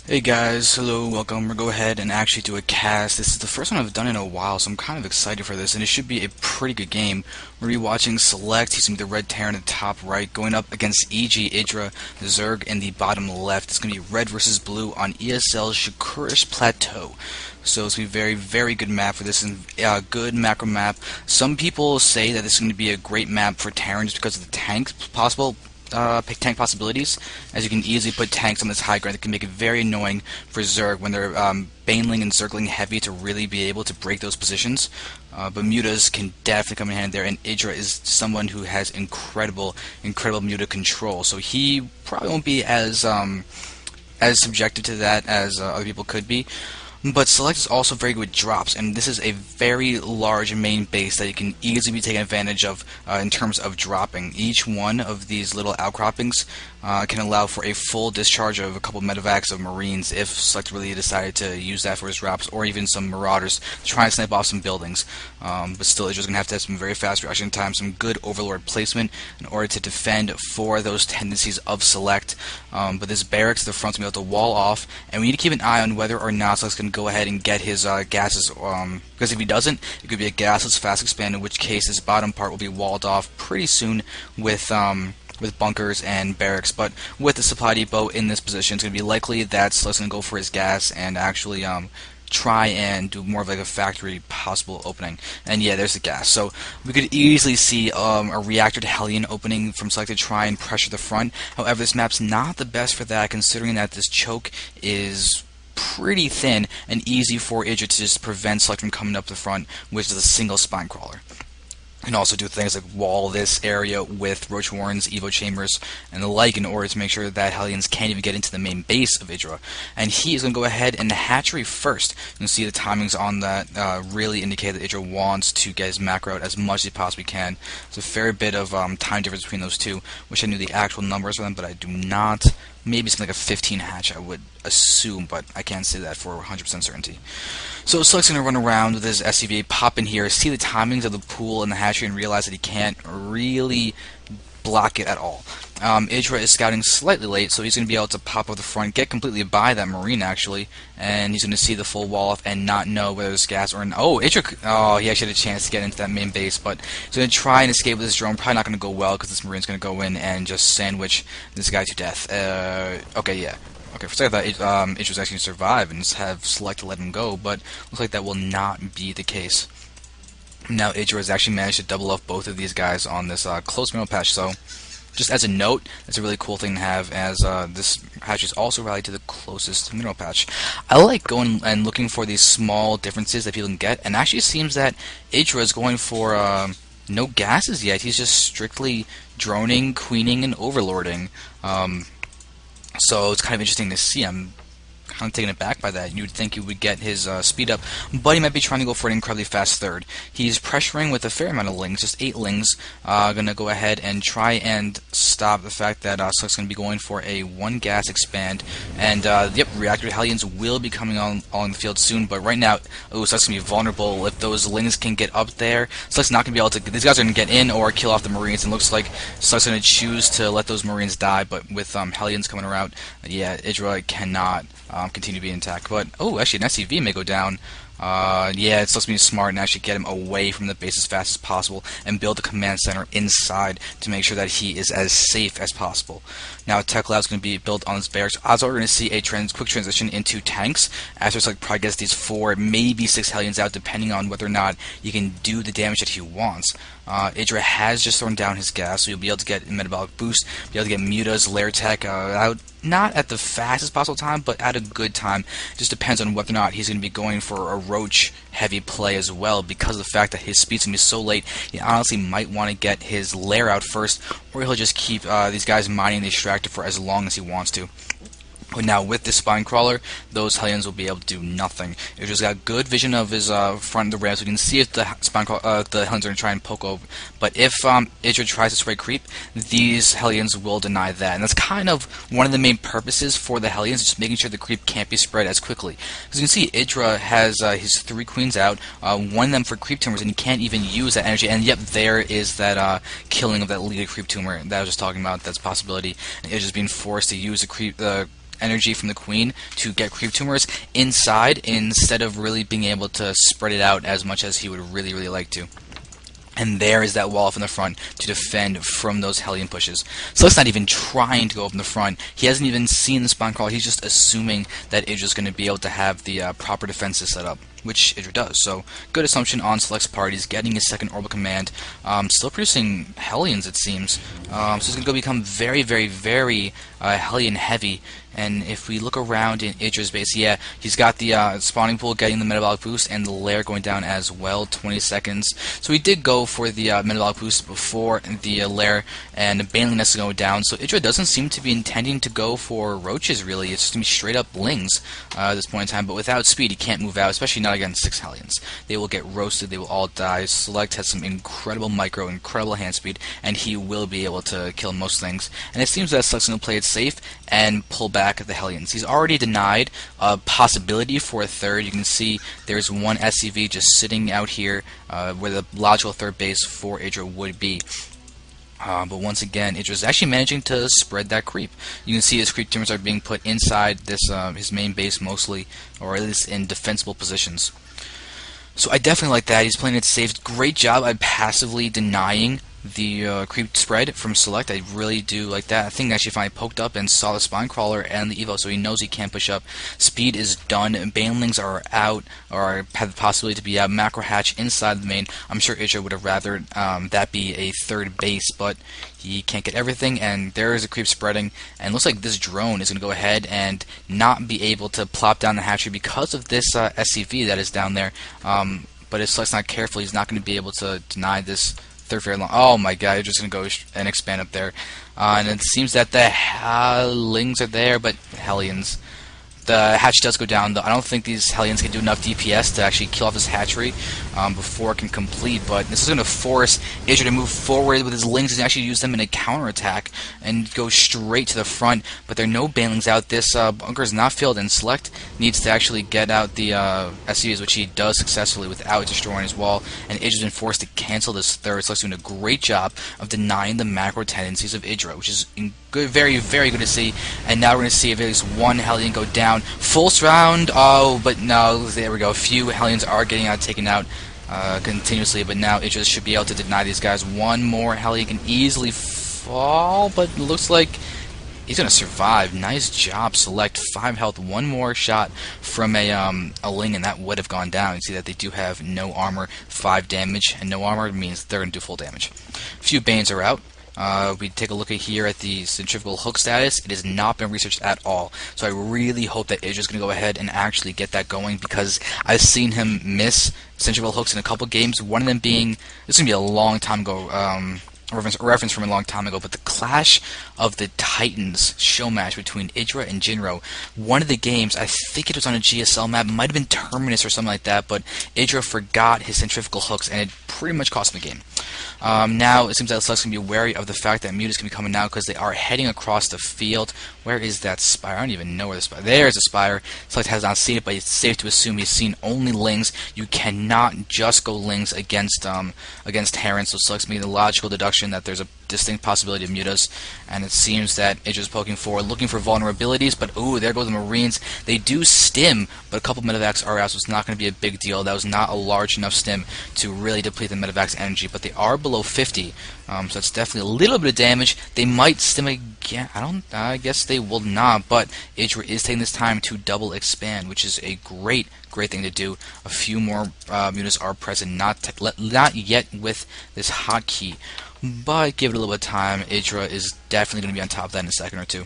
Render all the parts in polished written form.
Hey guys, hello, welcome. We'll go ahead and actually do a cast. This is the first one I've done in a while, so I'm kind of excited for this, and it should be a pretty good game. We're going to be watching Select. He's going to be the red Terran in the top right, going up against EGIdrA, the Zerg in the bottom left. It's going to be red versus blue on ESL's Shakuras Plateau. So it's going to be a very, very good map for this, and good macro map. Some people say that this is going to be a great map for Terran just because of the tanks possible. Tank possibilities, as you can easily put tanks on this high ground that can make it very annoying for Zerg when they're baneling and circling heavy to really be able to break those positions. But mutas can definitely come in hand there, and EGIdrA is someone who has incredible muta control, so he probably won't be as subjected to that as other people could be. But Select is also very good with drops, and this is a very large main base that you can easily be taken advantage of in terms of dropping. Each one of these little outcroppings can allow for a full discharge of a couple medevacs of Marines if Select really decided to use that for his drops, or even some Marauders to try and snipe off some buildings. But still, EGIdRA's going to have some very fast reaction time, some good Overlord placement in order to defend for those tendencies of Select. But this barracks at the front is going to be able to wall off, and we need to keep an eye on whether or not Select's going to go ahead and get his gases, because if he doesn't, it could be a gasless fast expand, in which case this bottom part will be walled off pretty soon with bunkers and barracks. But with the supply depot in this position, it's going to be likely that Select's going to go for his gas and actually try and do more of like a factory possible opening. And yeah, there's the gas. So we could easily see a reactor to Hellion opening from Select to try and pressure the front. However, this map's not the best for that, considering that this choke is pretty thin and easy for EGIdRA to just prevent Select from coming up the front, which is a single spine crawler. You can also do things like wall this area with Roach Warrens, Evo Chambers, and the like in order to make sure that Hellions can't even get into the main base of EGIdRA. And he is going to go ahead and the hatchery first. You can see the timings on that really indicate that EGIdRA wants to get his macro out as much as he possibly can. There's a fair bit of time difference between those two. Wish I knew the actual numbers for them, but I do not. Maybe something like a 15 hatch, I would assume, but I can't say that for 100% certainty. So Select's going to run around with his SCV, pop in here, see the timings of the pool and the hatchery, and realize that he can't really block it at all. EGIdRA is scouting slightly late, so he's going to be able to pop up the front, get completely by that Marine actually, and he's going to see the full wall off and not know whether there's gas or no. Oh, EGIdRA! Oh, he actually had a chance to get into that main base, but he's going to try and escape with his drone. Probably not going to go well because this Marine's going to go in and just sandwich this guy to death. Okay, yeah. Okay, for a second I thought EGIdRA's actually going to survive and just have Select to let him go, but looks like that will not be the case. Now EGIdRA has actually managed to double off both of these guys on this close mineral patch, so just as a note, that's a really cool thing to have, as this hatch is also rallied to the closest mineral patch. I like going and looking for these small differences that people can get, and actually it seems that EGIdRA is going for no gases yet. He's just strictly droning, queening, and overlording. So it's kind of interesting to see. I'm kind of taken aback by that. You'd think he would get his speed up, but he might be trying to go for an incredibly fast third. He's pressuring with a fair amount of lings, just 8 lings. Gonna go ahead and try and stop the fact that Select's gonna be going for a 1 gas expand, and yep, reactor Hellions will be coming on the field soon. But right now, Select's gonna be vulnerable if those lings can get up there. Select's not gonna be able to. These guys are gonna get in or kill off the Marines, and looks like Select's gonna choose to let those Marines die. But with Hellions coming around, yeah, EGIdRA cannot continue to be intact. But oh, actually an SCV may go down. Yeah, it's supposed to be smart and actually get him away from the base as fast as possible and build a command center inside to make sure that he is as safe as possible. Now Tech Lab is going to be built on this barracks. Odds are we're going to see a quick transition into tanks after Select probably gets these 4, maybe 6 Hellions out, depending on whether or not he can do the damage that he wants. EGIdRA has just thrown down his gas, so you'll be able to get a metabolic boost, be able to get mutas, lair tech out, not at the fastest possible time, but at a good time. It just depends on whether or not he's going to be going for a roach heavy play as well, because of the fact that his speed's going to be so late. He honestly might want to get his lair out first, or he'll just keep these guys mining the extractor for as long as he wants to. But now with this spine crawler, those Hellions will be able to do nothing. It just got good vision of his front of the ramp, so we can see if the the Hellions are going to try and poke over. But if EGIdRA tries to spray creep, these Hellions will deny that. And that's kind of one of the main purposes for the Hellions, just making sure the creep can't be spread as quickly. Because you can see EGIdRA has his 3 queens out, one of them for creep tumors, and he can't even use that energy. And yep, there is that killing of that lead creep tumor that I was just talking about. That's a possibility. And EGIdRA's being forced to use the creep energy from the queen to get creep tumors inside instead of really being able to spread it out as much as he would really like to. And there is that wall up in the front to defend from those Hellion pushes. Select's not even trying to go up in the front. He hasn't even seen the spawn crawl. He's just assuming that Idra's going to be able to have the proper defenses set up, which Idra does. So good assumption on Select's part. He's getting his second orbital command. Still producing Hellions, it seems. So he's going to become very Hellion heavy. And if we look around in Idra's base, yeah, he's got the spawning pool getting the metabolic boost and the lair going down as well, 20 seconds. So he did go for the metabolic boost before the lair, and the baneling nest is going down. So Idra doesn't seem to be intending to go for roaches, really. It's just going to be straight up lings at this point in time. But without speed, he can't move out, especially not against 6 Hellions. They will get roasted. They will all die. Select has some incredible micro, incredible hand speed, and he will be able to kill most things. And it seems that Select's going to play it safe and pull back the Hellions. He's already denied a possibility for a third. You can see there's one SCV just sitting out here where the logical third base for Idra would be. But once again, Idra's actually managing to spread that creep. You can see his creep tumors are being put inside this his main base mostly, or at least in defensible positions. So I definitely like that. He's playing it safe. Great job at passively denying the creep spread from Select. I really do like that. I think actually finally poked up and saw the spine crawler and the Evo, so he knows he can't push up. Speed is done. Banelings are out, or have the possibility to be out. Macro hatch inside the main. I'm sure Idra would have rather that be a third base, but he can't get everything, and there is a creep spreading, and it looks like this drone is going to go ahead and not be able to plop down the hatchery because of this SCV that is down there. But if Select's not careful, he's not going to be able to deny this third very long. Oh my god, you're just going to go and expand up there. And it seems that the Lings are there, but Hellions. The hatch does go down, though. I don't think these Hellions can do enough DPS to actually kill off his hatchery before it can complete, but this is going to force Idra to move forward with his Lings and actually use them in a counterattack and go straight to the front, but there are no banelings out. This bunker is not filled, and Select needs to actually get out the SCVs, which he does successfully without destroying his wall, and Idra's been forced to cancel this third. Select's doing a great job of denying the macro tendencies of Idra, which is good, very good to see. And now we're going to see if at least one Hellion go down. Full round, oh, but no, there we go. A few Hellions are getting taken out continuously, but now Idra should be able to deny these guys. One more Hellion can easily fall, but it looks like he's going to survive. Nice job, Select. 5 health, one more shot from a Ling, and that would have gone down. You see that they do have no armor, 5 damage, and no armor means they're going to do full damage. A few Banes are out. We take a look here at the centrifugal hook status. It has not been researched at all, so I really hope that Idra's going to go ahead and actually get that going, because I've seen him miss centrifugal hooks in a couple games, one of them being, this is going to be a long time ago, reference from a long time ago, but the Clash of the Titans show match between Idra and Jinro. One of the games, I think it was on a GSL map, might have been Terminus or something like that, but Idra forgot his centrifugal hooks, and it pretty much cost him the game. Now it seems that Select's going to be wary of the fact that Mutas can be coming now, because they are heading across the field. Where is that spire? I don't even know where the spire. There's a spire. Select has not seen it, but it's safe to assume he's seen only Lings. You cannot just go Lings against Terran, so Select's making the logical deduction that there's a distinct possibility of Mutas, and it seems that Idra's poking forward, looking for vulnerabilities, but ooh, there go the Marines. They do stim, but a couple medevacs are out, so it's not going to be a big deal. That was not a large enough stim to really deplete the medevac's energy, but they are below 50, so it's definitely a little bit of damage. They might stim again. I guess they will not, but Idra is taking this time to double expand, which is a great thing to do. A few more Mutas are present, not yet with this hotkey, but give it a little bit of time. Idra is definitely going to be on top of that in a second or two.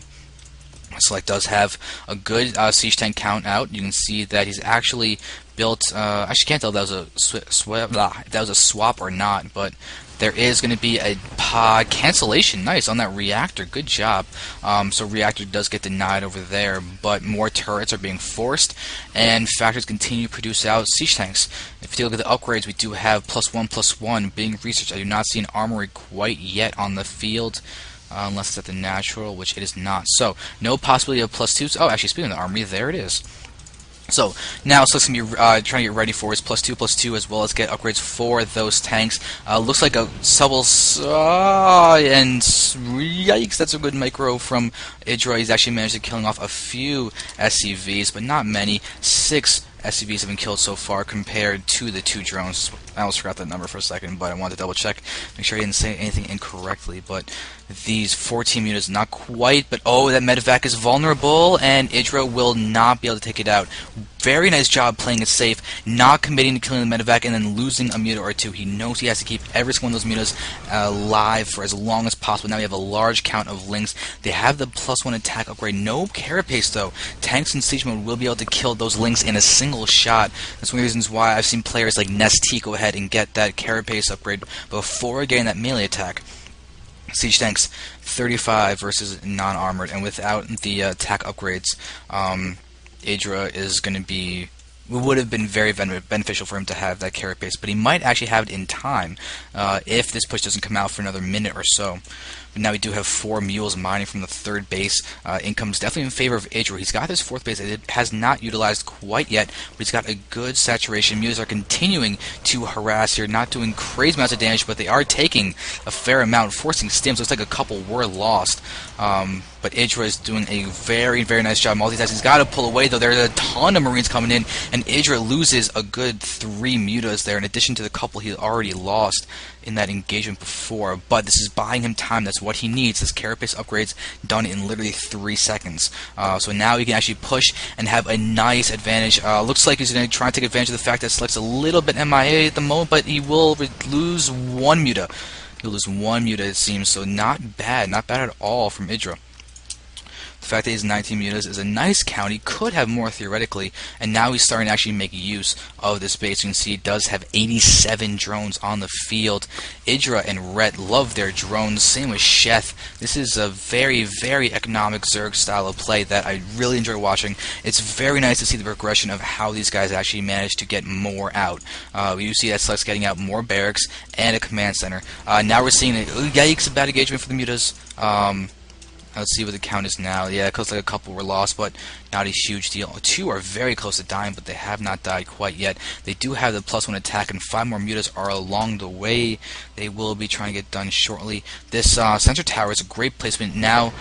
Select does have a good siege tank count out. You can see that he's actually built. Actually, can't tell if that was a swap or not, but there is going to be a pod cancellation. Nice on that reactor. Good job. So reactor does get denied over there, but more turrets are being forced, and factories continue to produce out siege tanks. If you look at the upgrades, we do have +1/+1 being researched. I do not see an armory quite yet on the field. Unless it's at the natural, which it is not. So, no possibility of +2s. Oh, actually, speaking of the armory, there it is. So now Select's going to be trying to get ready for his +2/+2 as well as get upgrades for those tanks. Looks like a Subble, and yikes, that's a good micro from EGIdrA. He's actually managed to killing off a few SCVs, but not many. 6 SCVs have been killed so far compared to the 2 drones. I almost forgot that number for a second, but I wanted to double check, make sure I didn't say anything incorrectly. But these 14 units, not quite, but oh, that medevac is vulnerable, and EGIdrA will not be able to take it out. Very nice job playing it safe, not committing to killing the medevac and then losing a muta or 2. He knows he has to keep every single one of those mutas alive for as long as possible. Now we have a large count of links. They have the +1 attack upgrade. No carapace though. Tanks in siege mode will be able to kill those links in a single shot. That's one of the reasons why I've seen players like Nesty go ahead and get that carapace upgrade before getting that melee attack. Siege tanks 35 versus non-armored, and without the attack upgrades, EGIdrA is going to be... It would have been very beneficial for him to have that carapace, but he might actually have it in time if this push doesn't come out for another minute or so. But now we do have 4 mules mining from the 3rd base. Income's definitely in favor of EGIdrA. He's got this 4th base that it has not utilized quite yet, but he's got a good saturation. Mules are continuing to harass here, not doing crazy amounts of damage, but they are taking a fair amount, forcing stims. Looks like a couple were lost. But EGIdrA is doing a very, very nice job multitasking. He's got to pull away, though. There's a ton of Marines coming in, and EGIdrA loses a good 3 mutas there, in addition to the couple he already lost in that engagement before. But this is buying him time. That's what he needs. His carapace upgrades done in literally 3 seconds. So now he can actually push and have a nice advantage. Looks like he's going to try and take advantage of the fact that Select's a little bit MIA at the moment, but he will lose 1 muta. He'll lose 1 muta, it seems, so not bad at all from EGIdrA. The fact that he's 19 mutas is a nice count. He could have more theoretically, and now he's starting to actually make use of this base. You can see he does have 87 drones on the field. EGIdrA and Rhett love their drones, same with Sheth. This is a very, very economic Zerg style of play that I really enjoy watching. It's very nice to see the progression of how these guys actually manage to get more out. You see that Select's getting out more barracks and a command center. Now we're seeing yikes, a bad engagement for the mutas. Let's see what the count is now. Yeah, it looks like a couple were lost, but not a huge deal. 2 are very close to dying, but they have not died quite yet. They do have the +1 attack, and 5 more mutas are along the way. They will be trying to get done shortly. This sensor tower is a great placement now.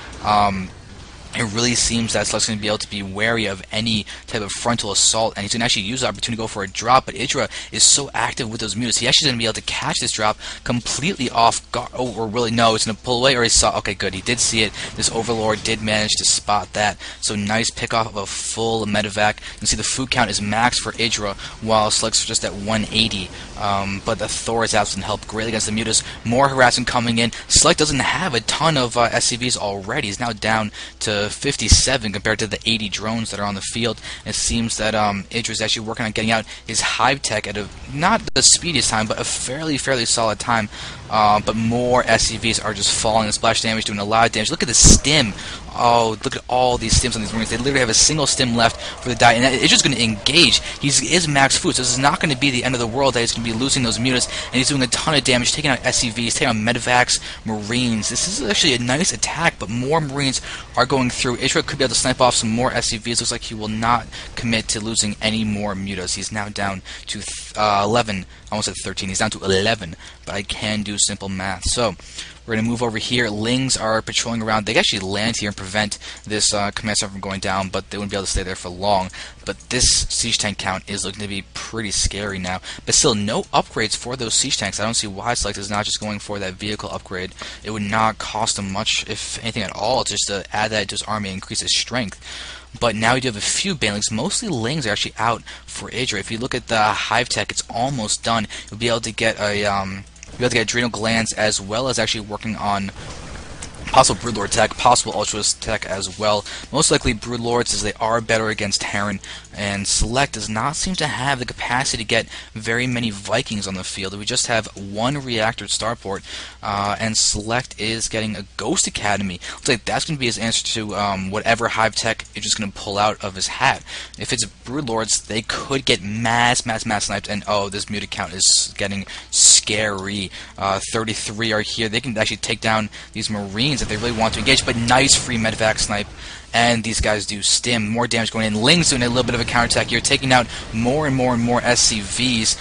It really seems that Select's going to be able to be wary of any type of frontal assault, and he's going to actually use the opportunity to go for a drop, but EGIdrA is so active with those mutas, he actually is going to be able to catch this drop completely off guard. Oh, or really, no, it's going to pull away, or he saw, okay, good, he did see it. This Overlord did manage to spot that, so nice pickoff of a full medevac. You can see the food count is max for EGIdrA, while Select's just at 180, but the Thor is out and help greatly against the mutas. More harassing coming in. Select doesn't have a ton of SCVs already. He's now down to 57 compared to the 80 drones that are on the field. It seems that EGIdrA is actually working on getting out his hive tech at a, not the speediest time, but a fairly solid time. But more SCVs are just falling. The splash damage doing a lot of damage. Look at the stim. Oh, look at all these stims on these Marines. They literally have a single stim left for the die, and it's just going to engage. He is max food, so this is not going to be the end of the world that he's going to be losing those mutas, and he's doing a ton of damage, taking out SCVs, taking out medevacs, Marines. This is actually a nice attack, but more Marines are going through. EGIdrA could be able to snipe off some more SCVs. Looks like he will not commit to losing any more mutas. He's now down to 11. I almost said 13. He's down to 11, but I can do simple math. So we're going to move over here. Lings are patrolling around. They actually land here and prevent this command center from going down, but they wouldn't be able to stay there for long. But this siege tank count is looking to be pretty scary now. But still, no upgrades for those siege tanks. I don't see why Select is not just going for that vehicle upgrade. It would not cost him much, if anything at all, just to add that to his army and increase his strength. But now you do have a few banelings. Mostly Lings are actually out for EGIdrA. If you look at the hive tech, it's almost done. You'll be able to get a you'll be able to get adrenal glands, as well as actually working on possible Broodlord tech, possible Ultras tech as well. Most likely Broodlords, as they are better against Terran, and Select does not seem to have the capacity to get very many Vikings on the field. We just have 1 reactor at starport, and Select is getting a Ghost Academy. Looks like that's going to be his answer to whatever hive tech is just going to pull out of his hat. If it's Broodlords, they could get mass sniped, and oh, this muted count is getting scary. 33 are here. They can actually take down these Marines if they really want to engage, but nice free medevac snipe, and these guys do stim. More damage going in. Ling's doing a little bit of a counterattack here, taking out more and more SCVs.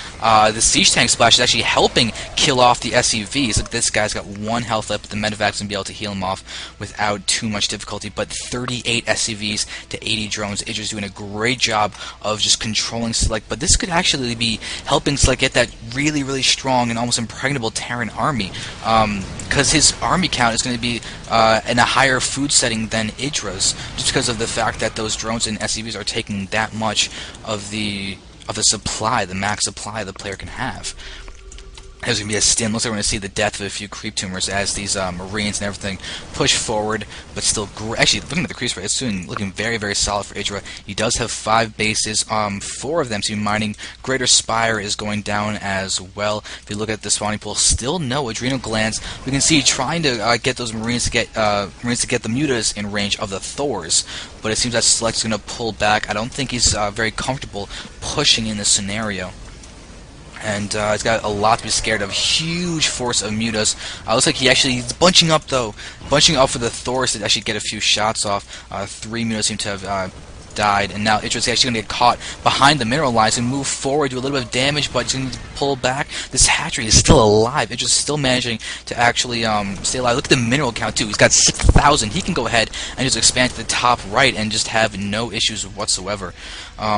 The Siege Tank Splash is actually helping kill off the SCVs. Look, this guy's got 1 health left, but the medevac's going to be able to heal him off without too much difficulty. But 38 SCVs to 80 drones. Idra's doing a great job of just controlling Select, but this could actually be helping Select get that really strong and almost impregnable Terran army, because his army count is going to be in a higher food setting than Idra's, just because of the fact that those drones and SCVs are taking that much of the supply, the max supply the player can have. There's going to be a stim. Looks like we're going to see the death of a few creep tumors as these Marines and everything push forward, but still actually, looking at the creep rate, it's looking very solid for Idra. He does have 5 bases, 4 of them to be mining. Greater Spire is going down as well. If you look at the spawning pool, still no adrenal glands. We can see trying to get those Marines to get the Mutas in range of the Thors, but it seems that Select's going to pull back. I don't think he's very comfortable pushing in this scenario. And he's got a lot to be scared of. Huge force of Mutas. Looks like he's bunching up though. Bunching up for the Thors to actually get a few shots off. 3 Mutas seem to have died, and now Idra's actually going to get caught behind the mineral lines and move forward, do a little bit of damage, but he's going to pull back. This hatchery is still alive. Idra's still managing to actually stay alive. Look at the mineral count too. He's got 6,000. He can go ahead and just expand to the top right and just have no issues whatsoever.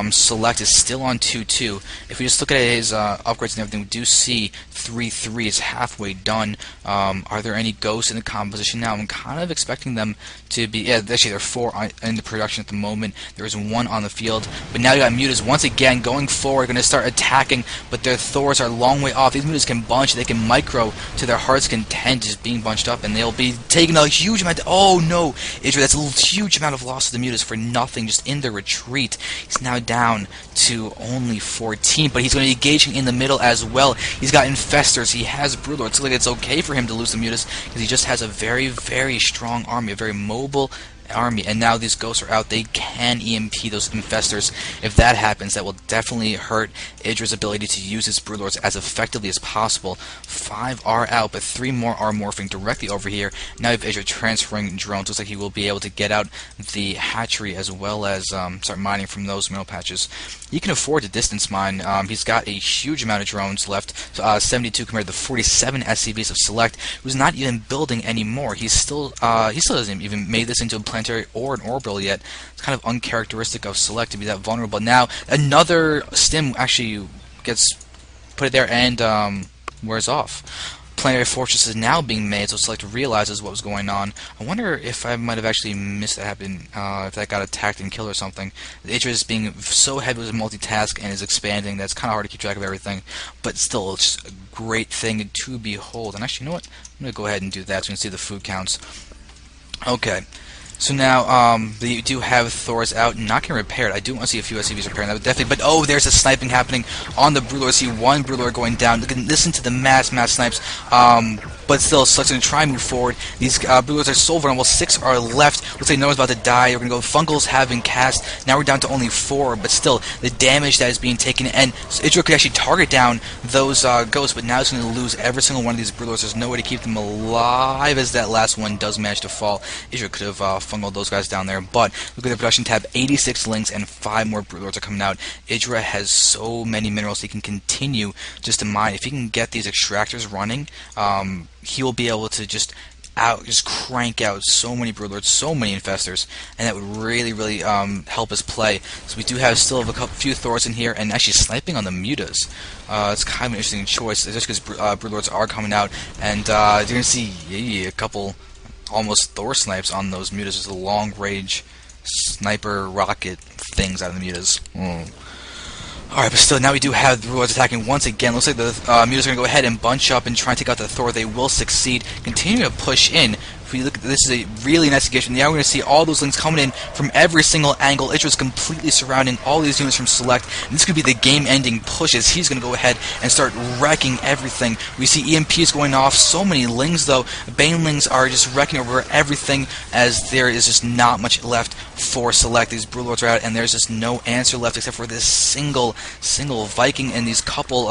Select is still on 2-2. If we just look at his upgrades and everything, we do see 3-3 is halfway done. Are there any ghosts in the composition now? I'm kind of expecting them to be. Yeah, actually, there are 4 in the production at the moment. There is 1 on the field, but now you got Mutas once again going forward, going to start attacking, but their Thors are a long way off. These Mutas can bunch, they can micro to their heart's content, just being bunched up, and they'll be taking a huge amount. Oh no, Idra, that's a huge amount of loss to the Mutas for nothing, just in the retreat. He's now down to only 14, but he's going to be engaging in the middle as well. He's got Infestors, he has Broodlords. It looks like it's okay for him to lose the Mutas, because he just has a very strong army, a very mobile army, and now these ghosts are out. They can EMP those Infestors. If that happens, that will definitely hurt Idra's ability to use his Broodlords as effectively as possible. 5 are out, but 3 more are morphing directly over here. Now you have Idra transferring drones. Looks like he will be able to get out the hatchery as well as start mining from those mineral patches. He can afford to distance mine. He's got a huge amount of drones left, 72 compared to the 47 SCVs of Select, who's not even building anymore. He still hasn't even made this into a planetary or an orbital yet. It's kind of uncharacteristic of Select to be that vulnerable. Now another stim actually gets put there and wears off. Planetary Fortress is now being made, so Select realizes what was going on. I wonder if I might have actually missed that happen, if that got attacked and killed or something. Idra is being so heavy with multitask and is expanding that it's kind of hard to keep track of everything, but still, it's just a great thing to behold. And actually, you know what? I'm going to go ahead and do that so you can see the food counts. Okay. So now, they do have Thors out, not getting repaired. I do want to see a few SCVs repairing that, but definitely. But oh, there's a sniping happening on the Broodlord. See 1 Broodlord going down. Listen to the mass snipes. But still, Select's going to try and move forward. These Broodlords are so vulnerable. 6 are left. Looks like no one's about to die. We're going to go. Funkles have been cast. Now we're down to only 4. But still, the damage that is being taken, and Idra could actually target down those ghosts. But now it's going to lose every single one of these Broodlords. There's no way to keep them alive as that last one does manage to fall. Idra could have fungal those guys down there, but look at the production tab. 86 links and 5 more Broodlords are coming out. Idra has so many minerals he can continue just to mine. If he can get these extractors running, he will be able to just crank out so many Broodlords, so many Infestors, and that would really help us play. So we do have still have a few Thors in here, and actually sniping on the Mutas. It's kind of an interesting choice, just because Broodlords are coming out, and you're going to see a couple almost Thor snipes on those Mutas. There's a long-range sniper rocket things out of the Mutas. Alright, but still, now we do have the Broodlords attacking once again. Looks like the Mutas are going to go ahead and bunch up and try and take out the Thor. They will succeed. Continue to push in. If we look at this, is a really nice engagement. Now we're going to see all those links coming in from every single angle. Idra's completely surrounding all these units from Select, and this could be the game-ending pushes. He's going to go ahead and start wrecking everything. We see EMPs going off. So many Lings, though. Banelings are just wrecking over everything, as there is just not much left for Select. These Broodlords are out, and there's just no answer left except for this single Viking and these couple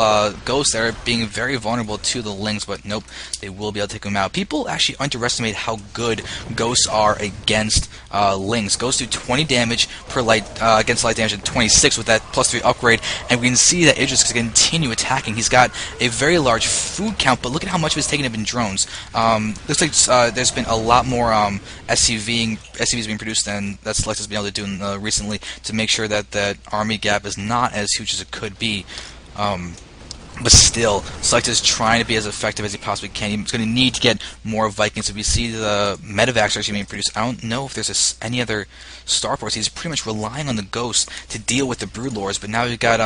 ghosts that are being very vulnerable to the Lings. But nope, they will be able to take them out. People actually underestimate how good ghosts are against lings. Ghosts do 20 damage per light against light damage and 26 with that +3 upgrade, and we can see that Idris can continue attacking. He's got a very large food count, but look at how much of it's taken up in drones. Looks like there's been a lot more SCVs being produced than that Select has been able to do recently to make sure that that army gap is not as huge as it could be. But still, Select is trying to be as effective as he possibly can. He's going to need to get more Vikings. If we see the medevacs actually being produced, I don't know if there's any other starports. He's pretty much relying on the Ghost to deal with the Broodlords. But now we've got,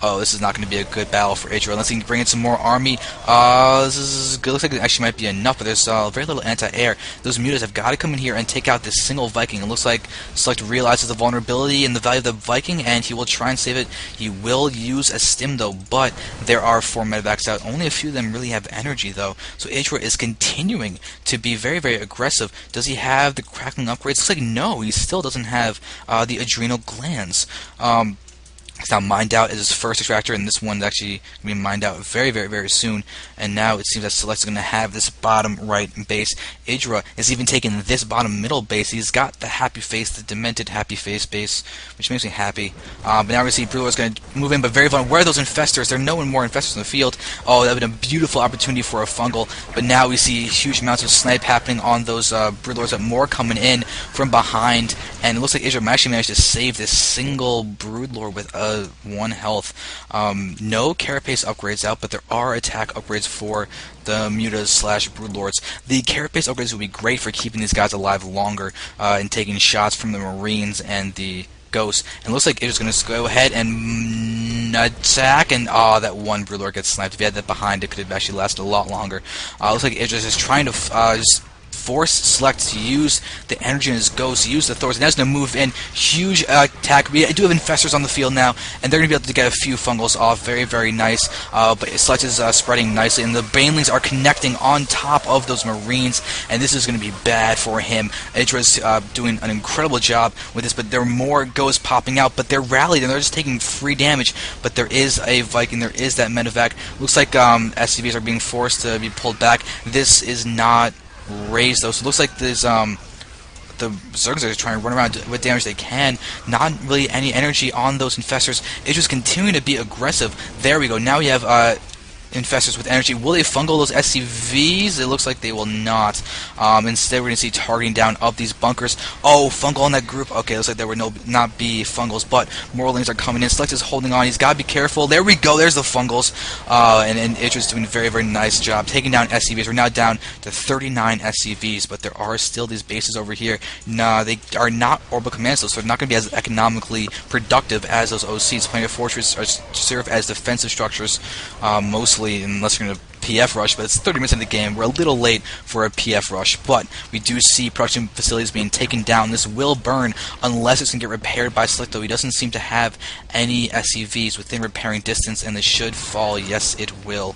oh, this is not going to be a good battle for Idra. Unless he can bring in some more army. This is good. Looks like it actually might be enough, but there's very little anti-air. Those mutas have got to come in here and take out this single Viking. It looks like Select realizes the vulnerability and the value of the Viking, and he will try and save it. He will use a stim, though, but there are 4 medevacs out. Only a few of them really have energy, though. So Idra is continuing to be very, very aggressive. Does he have the crackling upgrades? Looks like no. He still doesn't have the adrenal glands. It's now mined out as his first extractor, and this one's actually going to be mined out very, very, very soon. And now it seems that Select's going to have this bottom right base. Idra is even taking this bottom middle base. He's got the happy face, the demented happy face base, which makes me happy. But now we see Brewer's going to move in, but very vulnerable. Where are those infestors? There are no more infestors in the field. Oh, that would have been a beautiful opportunity for a fungal. But now we see huge amounts of snipe happening on those Broodlords, but more coming in from behind. And it looks like Idra actually managed to save this single Broodlord with 1 health. No carapace upgrades out, but there are attack upgrades for the mutas / broodlords. The carapace upgrades will be great for keeping these guys alive longer and taking shots from the marines and the ghosts. And it looks like Idra's going to go ahead and attack, and that one broodlord gets sniped. If he had that behind, it could have actually lasted a lot longer. Looks like Idra's just trying to just force Select to use the energy in his ghost, use the Thors, and that's going to move in. Huge attack. We do have infestors on the field now, and they're going to be able to get a few fungals off. Very, very nice. But Select is spreading nicely, and the Banelings are connecting on top of those Marines, and this is going to be bad for him. Idra's doing an incredible job with this, but there are more ghosts popping out, but they're rallied, and they're just taking free damage. But there is a Viking, there is that medevac. Looks like SCVs are being forced to be pulled back. This is not raised, though, so it looks like there's the Zergs are trying to run around with damage they can. Not really any energy on those infestors. It's just continuing to be aggressive. There we go. Now we have infestors with energy. Will they fungal those SCVs? It looks like they will not. Instead, we're going to see targeting down of these bunkers. Oh, fungal on that group. Okay, looks like there would not be fungals, but Morlings are coming in. Select is holding on. He's got to be careful. There we go. There's the fungals. And Idra's doing a very, very nice job taking down SCVs. We're now down to 39 SCVs, but there are still these bases over here. Nah, they are not orbital commands, so they're not going to be as economically productive as those OCs. Planet Fortress serve as defensive structures mostly, unless you're going to PF rush, but it's 30 minutes into the game. We're a little late for a PF rush, but we do see production facilities being taken down. This will burn unless it's going to get repaired by Select, though he doesn't seem to have any SCVs within repairing distance, and this should fall. Yes, it will.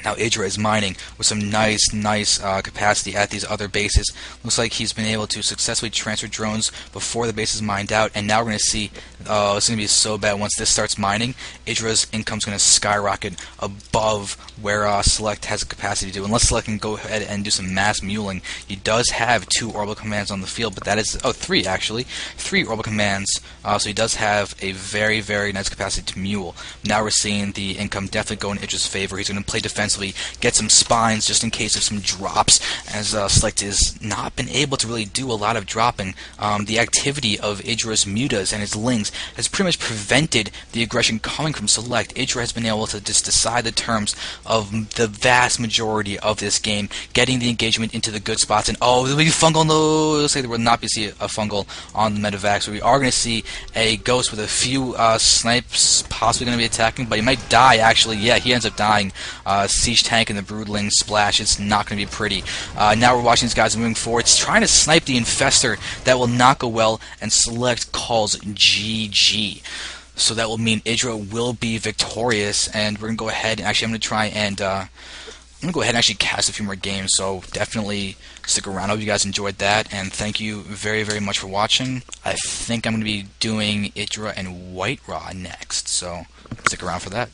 Now Idra is mining with some nice capacity at these other bases. Looks like he's been able to successfully transfer drones before the base is mined out, and now we're going to see, it's going to be so bad once this starts mining. Idra's income's going to skyrocket above where Select has the capacity to do, unless Select can go ahead and do some mass muling. He does have 2 orbital commands on the field, but that is, 3 actually, 3 orbital commands, so he does have a very, very nice capacity to mule. Now we're seeing the income definitely go in Idra's favor. He's going to play defensively, get some spines just in case of some drops, as Select has not been able to really do a lot of dropping. The activity of Idra's mutas and his lings has pretty much prevented the aggression coming from Select. Idra has been able to just decide the terms of the vast majority of this game, getting the engagement into the good spots, and oh, there'll be fungal. No, looks like there will not be a fungal on the medevac, so we are going to see a ghost with a few snipes possibly going to be attacking, but he might die actually. Yeah, he ends up dying. Siege tank and the broodling splash. It's not going to be pretty. Now we're watching these guys moving forward. It's trying to snipe the infestor. That will not go well, and Select calls GG. So that will mean Idra will be victorious, and we're going to go ahead and actually I'm going to try and I'm going to go ahead and actually cast a few more games, so definitely stick around. I hope you guys enjoyed that, and thank you very, very much for watching. I think I'm going to be doing Idra and White Raw next, so stick around for that.